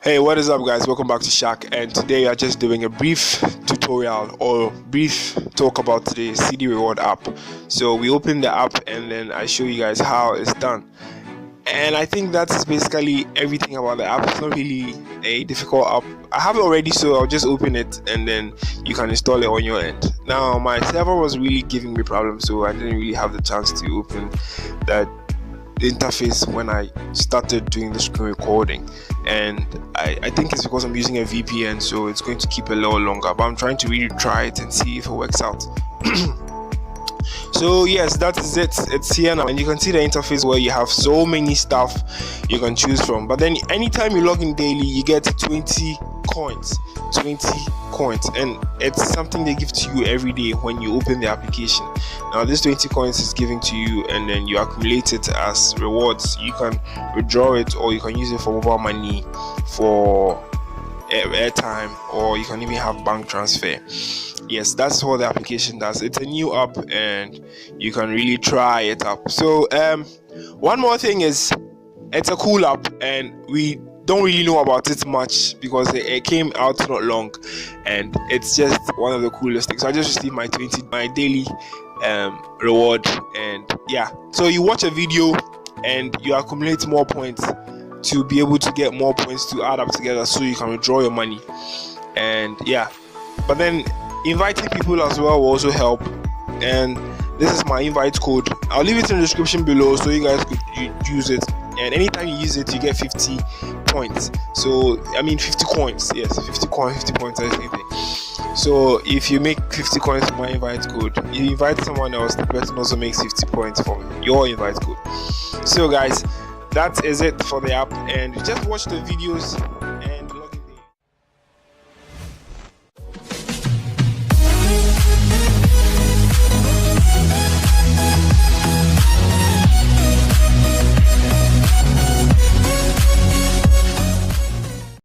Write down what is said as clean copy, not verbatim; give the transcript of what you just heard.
Hey, what is up guys? Welcome back to Shaq, and today we are just doing a brief tutorial or brief talk about the cedi reward app. So we open the app and then I show you guys how it's done. And I think that's basically everything about the app. It's not really a difficult app. I have it already, so I'll just open it and then you can install it on your end. Now my server was really giving me problems, so I didn't really have the chance to open the interface when I started doing the screen recording, and I think it's because I'm using a VPN, so it's going to keep a little longer, but I'm trying to really try it and see if it works out. So yes, that is it. It's here now, and you can see the interface where you have so many stuff you can choose from. But then anytime you log in daily, you get 20 coins, and it's something they give to you every day when you open the application. Now this 20 coins is given to you, and then you accumulate it as rewards. You can withdraw it, or you can use it for mobile money, for airtime, or you can even have bank transfer. Yes, that's what the application does. It's a new app and you can really try it up. So one more thing is, it's a cool app and we don't really know about it much because it came out not long, and it's just one of the coolest things. So I just received my daily reward, and yeah, so you watch a video and you accumulate more points to be able to get more points to add up together so you can withdraw your money. And yeah, but then inviting people as well will also help, and this is my invite code. I'll leave it in the description below so you guys could use it, and anytime you use it you get 50 points. So I mean 50 coins. Yes, 50 coins, 50 points, that's the same thing. So if you make 50 coins from my invite code, you invite someone else, the person also makes 50 points from your invite code. So guys, that is it for the app, and just watch the videos